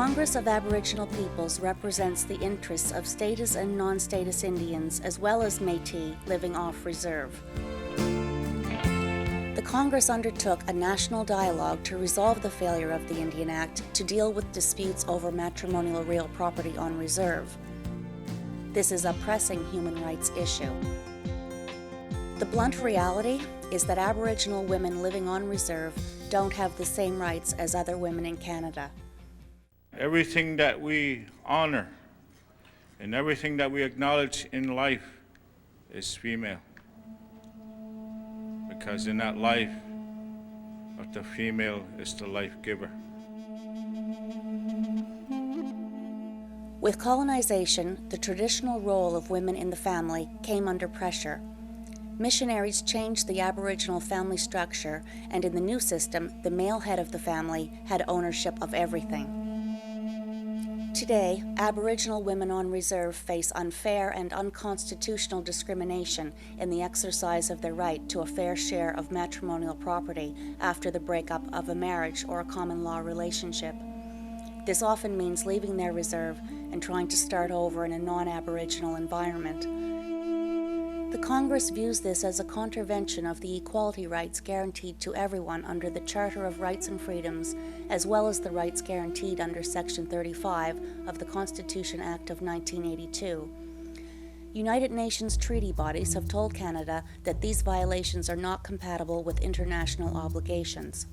Congress of Aboriginal Peoples represents the interests of status and non-status Indians as well as Métis living off reserve. The Congress undertook a national dialogue to resolve the failure of the Indian Act to deal with disputes over matrimonial real property on reserve. This is a pressing human rights issue. The blunt reality is that Aboriginal women living on reserve don't have the same rights as other women in Canada. Everything that we honor and everything that we acknowledge in life is female. Because in that life of the female is the life giver. With colonization, the traditional role of women in the family came under pressure. Missionaries changed the Aboriginal family structure, and in the new system, the male head of the family had ownership of everything. Today, Aboriginal women on reserve face unfair and unconstitutional discrimination in the exercise of their right to a fair share of matrimonial property after the breakup of a marriage or a common law relationship. This often means leaving their reserve and trying to start over in a non-Aboriginal environment. The Congress views this as a contravention of the equality rights guaranteed to everyone under the Charter of Rights and Freedoms, as well as the rights guaranteed under Section 35 of the Constitution Act of 1982. United Nations treaty bodies have told Canada that these violations are not compatible with international obligations.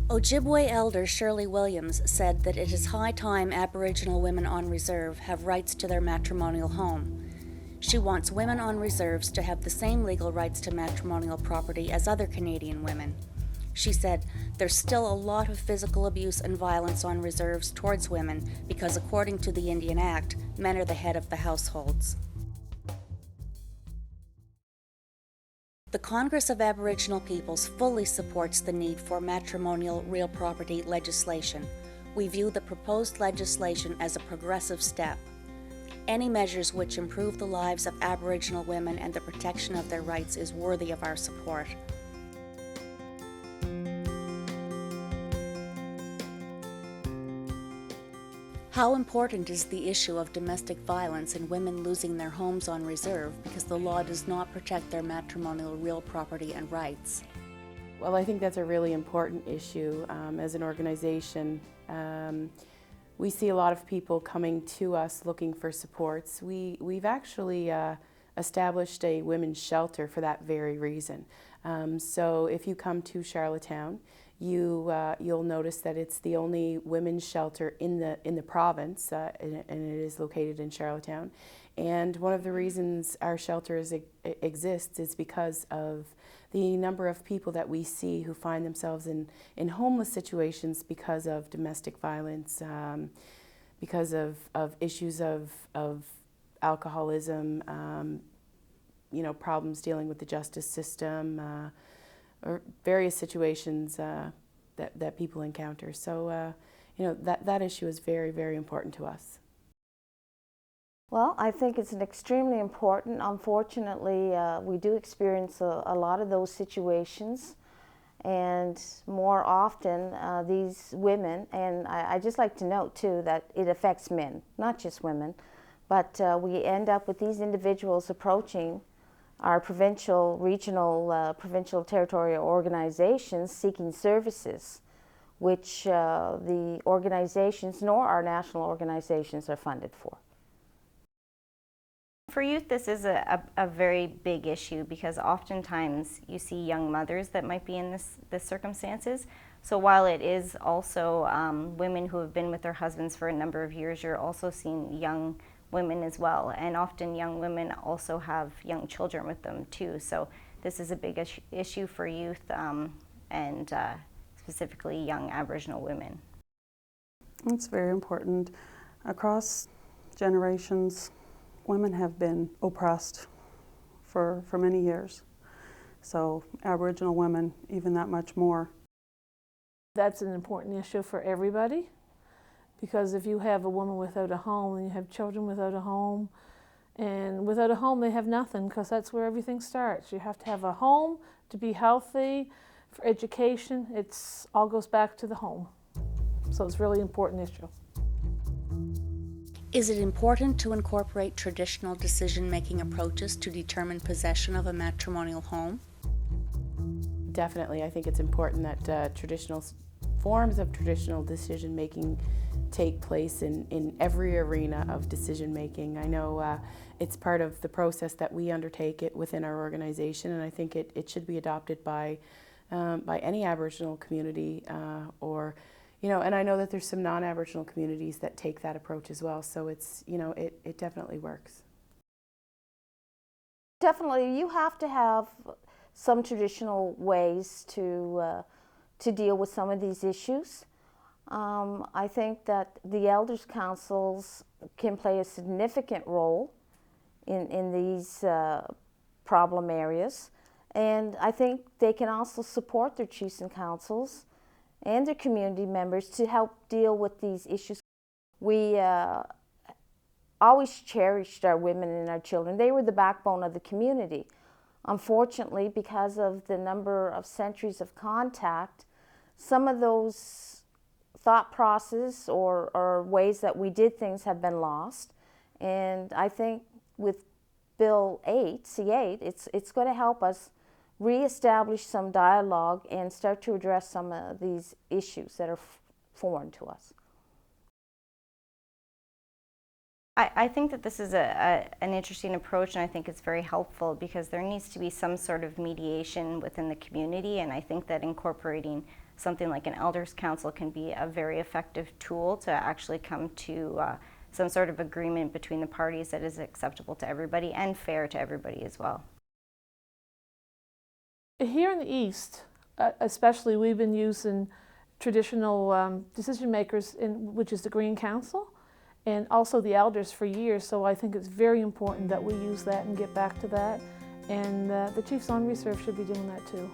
Ojibwe elder Shirley Williams said that it is high time Aboriginal women on reserve have rights to their matrimonial home. She wants women on reserves to have the same legal rights to matrimonial property as other Canadian women. She said, "There's still a lot of physical abuse and violence on reserves towards women because according to the Indian Act, men are the head of the households." The Congress of Aboriginal Peoples fully supports the need for matrimonial real property legislation. We view the proposed legislation as a progressive step. Any measures which improve the lives of Aboriginal women and the protection of their rights is worthy of our support. How important is the issue of domestic violence and women losing their homes on reserve because the law does not protect their matrimonial real property and rights? Well, I think that's a really important issue as an organization. We see a lot of people coming to us looking for supports. We've actually established a women's shelter for that very reason. So if you come to Charlottetown, you'll notice that it's the only women's shelter in the province, and it is located in Charlottetown. And one of the reasons our shelter exists is because of the number of people that we see who find themselves in homeless situations because of domestic violence, because of issues of alcoholism, problems dealing with the justice system, or various situations that people encounter. So, that issue is very, very important to us. Well, I think it's extremely important. Unfortunately, we do experience a lot of those situations, and more often these women, and I just like to note too that it affects men, not just women, but we end up with these individuals approaching our provincial, regional, provincial territorial organizations seeking services, which the organizations nor our national organizations are funded for. For youth, this is a very big issue because oftentimes you see young mothers that might be in this circumstances. So while it is also women who have been with their husbands for a number of years, you're also seeing young women as well, and often young women also have young children with them too. So this is a big issue for youth and specifically young Aboriginal women. It's very important. Across generations, women have been oppressed for many years. So Aboriginal women, even that much more. That's an important issue for everybody. Because if you have a woman without a home and you have children without a home, and without a home they have nothing, because that's where everything starts. You have to have a home to be healthy, for education, it's all goes back to the home. So it's a really important issue. Is it important to incorporate traditional decision-making approaches to determine possession of a matrimonial home? Definitely, I think it's important that forms of traditional decision-making take place in every arena of decision-making. I know it's part of the process that we undertake it within our organization, and I think it should be adopted by any Aboriginal community and I know that there's some non-Aboriginal communities that take that approach as well, so it definitely works. Definitely, you have to have some traditional ways to deal with some of these issues. I think that the Elders Councils can play a significant role in these problem areas, and I think they can also support their chiefs and councils and their community members to help deal with these issues. We always cherished our women and our children. They were the backbone of the community. Unfortunately, because of the number of centuries of contact, some of those thought process or ways that we did things have been lost. And I think with Bill 8, C8, it's going to help us reestablish some dialogue and start to address some of these issues that are foreign to us. I think that this is an interesting approach, and I think it's very helpful because there needs to be some sort of mediation within the community, and I think that incorporating something like an Elders Council can be a very effective tool to actually come to some sort of agreement between the parties that is acceptable to everybody and fair to everybody as well. Here in the East, especially, we've been using traditional decision makers, which is the Green Council, and also the elders for years, so I think it's very important that we use that and get back to that, and the Chiefs on Reserve should be doing that too.